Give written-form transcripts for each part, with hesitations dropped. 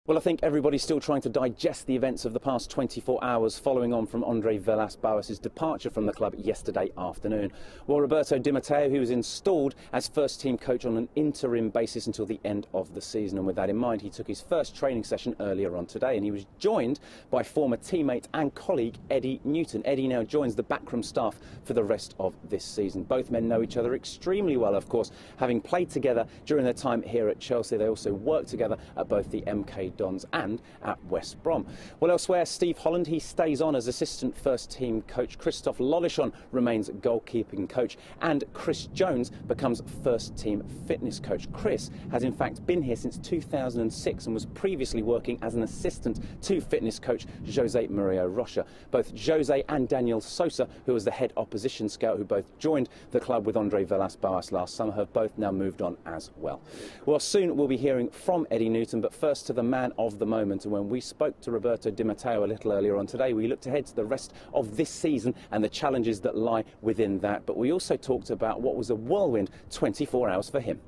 Well, I think everybody's still trying to digest the events of the past 24 hours following on from Andre Villas-Boas's departure from the club yesterday afternoon. Well, Roberto Di Matteo, who was installed as first-team coach on an interim basis until the end of the season. And with that in mind, he took his first training session earlier on today, and he was joined by former teammate and colleague Eddie Newton. Eddie now joins the backroom staff for the rest of this season. Both men know each other extremely well, of course, having played together during their time here at Chelsea. They also worked together at both the MK Dons and at West Brom. Well, elsewhere, Steve Holland, he stays on as assistant first team coach. Christophe Lollichon remains goalkeeping coach, and Chris Jones becomes first team fitness coach. Chris has in fact been here since 2006 and was previously working as an assistant to fitness coach Jose Mario Rocha. Both Jose and Daniel Sosa, who was the head opposition scout, who both joined the club with Andre Villas-Boas last summer, have both now moved on as well. Well, soon we'll be hearing from Eddie Newton, but first to the man of the moment. And when we spoke to Roberto Di Matteo a little earlier on today, we looked ahead to the rest of this season and the challenges that lie within that. But we also talked about what was a whirlwind 24 hours for him.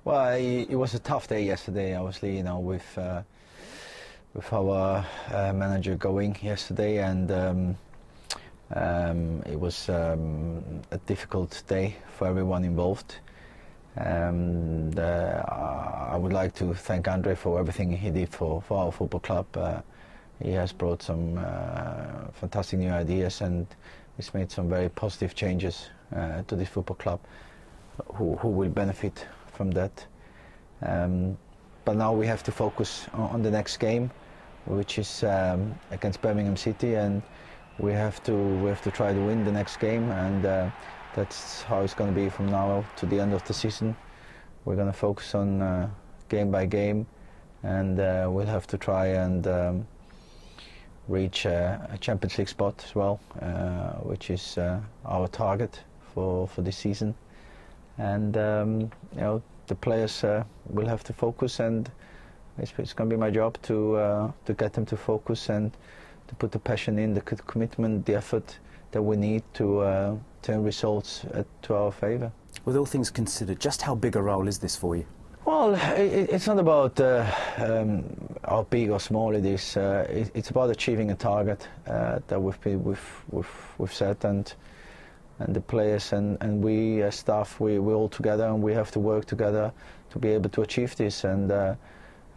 Well, it was a tough day yesterday, obviously, with our manager going yesterday, and it was a difficult day for everyone involved. I would like to thank Andre for everything he did for our football club. He has brought some fantastic new ideas, and he's made some very positive changes to this football club who will benefit from that. But now we have to focus on the next game, which is against Birmingham City, and we have to try to win the next game, and that's how it's going to be from now to the end of the season. We're going to focus on game by game, and we'll have to try and reach a Champions League spot as well, which is our target for this season. And the players will have to focus, and it's going to be my job to get them to focus and to put the passion in, the commitment, the effort that we need to turn results to our favour. With all things considered, just how big a role is this for you? Well, it's not about how big or small it is. It's about achieving a target that we've set, and the players and we as staff, we're all together, and we have to work together to be able to achieve this. And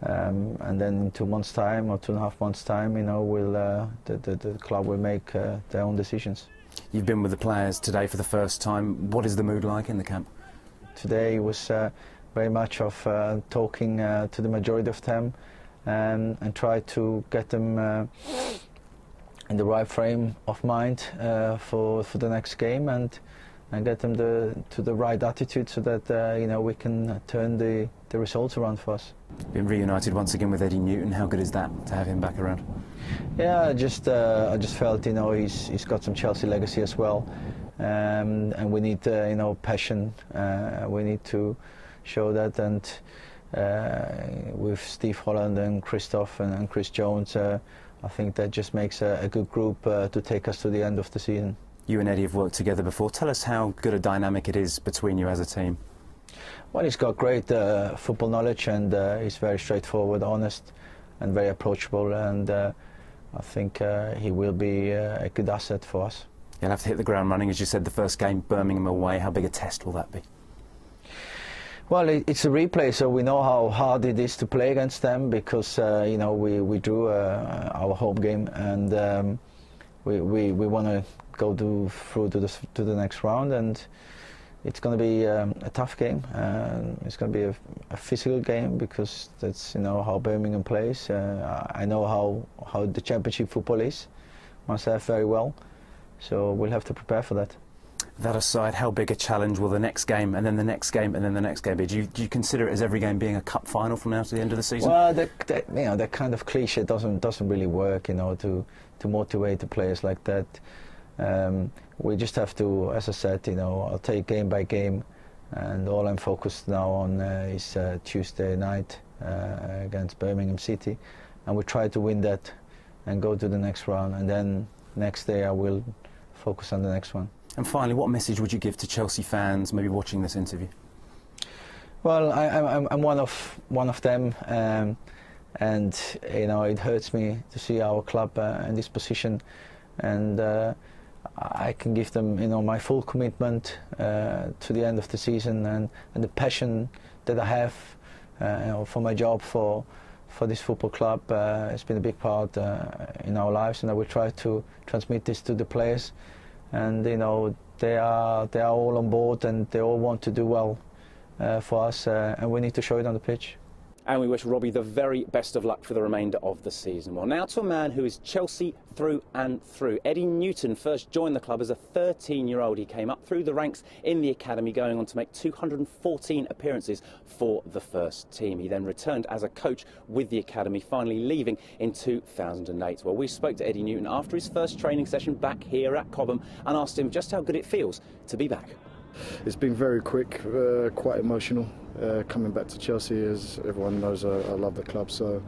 then in 2 months' time or 2.5 months' time, the club will make their own decisions. You've been with the players today for the first time. What is the mood like in the camp? Today was very much of talking to the majority of them and try to get them in the right frame of mind for the next game, and get them to the right attitude, so that we can turn the results around for us. Been reunited once again with Eddie Newton. How good is that to have him back around? Yeah, I just felt he's got some Chelsea legacy as well, and we need passion. We need to show that, and with Steve Holland and Christophe and Chris Jones, I think that just makes a good group to take us to the end of the season. You and Eddie have worked together before. Tell us how good a dynamic it is between you as a team. Well, he's got great football knowledge, and he's very straightforward, honest, and very approachable, and I think he will be a good asset for us. You'll have to hit the ground running, as you said, the first game, Birmingham away. How big a test will that be? Well, it's a replay, so we know how hard it is to play against them, because we drew our home game, and we want to go through to the next round, and it's going to be a tough game. It's going to be a physical game, because that's how Birmingham plays. I know how the Championship football is myself very well, so we'll have to prepare for that. That aside, how big a challenge will the next game, and then the next game, and then the next game be? Do you consider it as every game being a cup final from now to the end of the season? Well, that kind of cliche doesn't really work, to motivate the players like that. We just have to, as I said, I'll take game by game, and all I'm focused now on is Tuesday night against Birmingham City, and we try to win that and go to the next round, and then next day I will focus on the next one. And finally, what message would you give to Chelsea fans maybe watching this interview? Well, I'm one of them. and it hurts me to see our club in this position, and I can give them my full commitment to the end of the season, and the passion that I have for my job, for this football club. It's been a big part in our lives, and I will try to transmit this to the players. And they are all on board, and they all want to do well for us, and we need to show it on the pitch. And we wish Robbie the very best of luck for the remainder of the season. Well, now to a man who is Chelsea through and through. Eddie Newton first joined the club as a 13-year-old. He came up through the ranks in the academy, going on to make 214 appearances for the first team. He then returned as a coach with the academy, finally leaving in 2008. Well, we spoke to Eddie Newton after his first training session back here at Cobham and asked him just how good it feels to be back. It's been very quick, quite emotional. Coming back to Chelsea, as everyone knows, I love the club, so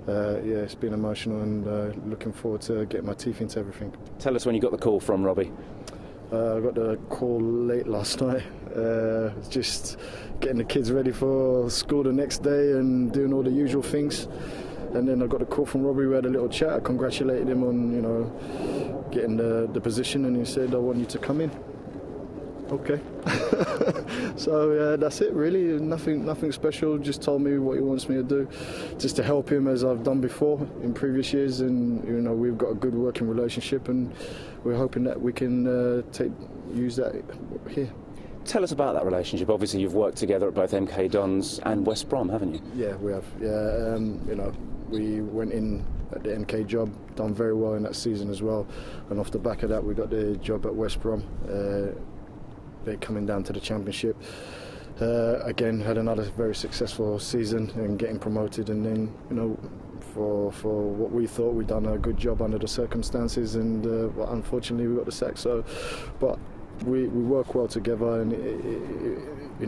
yeah, it's been emotional, and looking forward to getting my teeth into everything. Tell us when you got the call from Robbie. I got the call late last night, just getting the kids ready for school the next day and doing all the usual things. And then I got a call from Robbie. We had a little chat. I congratulated him on getting the position, and he said, "I want you to come in." Okay. So that's it really, nothing special. Just told me what he wants me to do, just to help him as I've done before in previous years, and we've got a good working relationship, and we're hoping that we can use that here. Tell us about that relationship. Obviously you've worked together at both MK Dons and West Brom, haven't you? Yeah, we have. Yeah, we went in at the MK job, done very well in that season as well, and off the back of that we got the job at West Brom. They're coming down to the Championship. Again, had another very successful season and getting promoted, and then for what we thought we'd done a good job under the circumstances, and well, unfortunately we got the sack. So, but we work well together, and we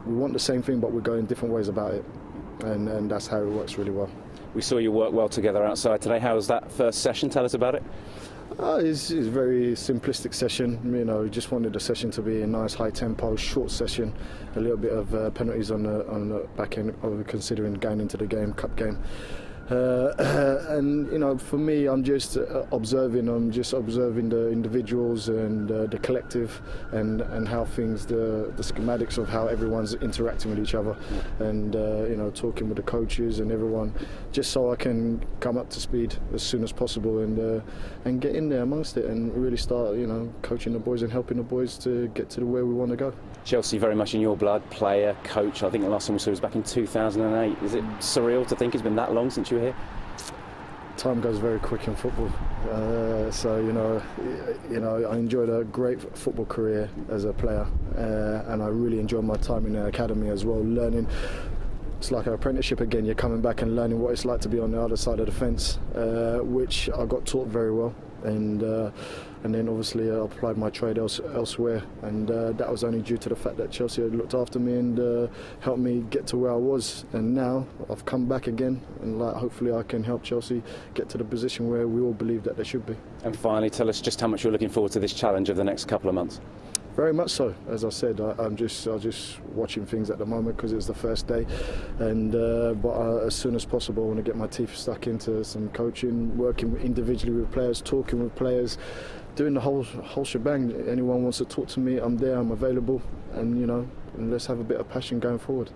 want the same thing, but we're going different ways about it, and that's how it works really well. We saw you work well together outside today. How was that first session? Tell us about it. It's a very simplistic session. Just wanted the session to be a nice high tempo, short session, a little bit of penalties on the back end, considering going into the cup game. And for me, I'm just observing. I'm just observing the individuals and the collective, and how things, the schematics of how everyone's interacting with each other, and talking with the coaches and everyone, just so I can come up to speed as soon as possible, and get in there amongst it, and really start coaching the boys and helping the boys to get to where we want to go. Chelsea very much in your blood, player, coach. I think the last time we saw was back in 2008. Is it surreal to think it's been that long since you were here? Time goes very quick in football, so I enjoyed a great football career as a player, and I really enjoyed my time in the academy as well, learning. It's like an apprenticeship again. You're coming back and learning what it's like to be on the other side of the fence, which I got taught very well, and then obviously I applied my trade elsewhere, and that was only due to the fact that Chelsea had looked after me and helped me get to where I was. And now I've come back again, and hopefully I can help Chelsea get to the position where we all believe that they should be. And finally, tell us just how much you're looking forward to this challenge of the next couple of months. Very much so. As I said, I'm just watching things at the moment because it's the first day, and but as soon as possible I want to get my teeth stuck into some coaching, working individually with players, talking with players, doing the whole shebang. Anyone wants to talk to me, I'm there, I'm available, and and let's have a bit of passion going forward.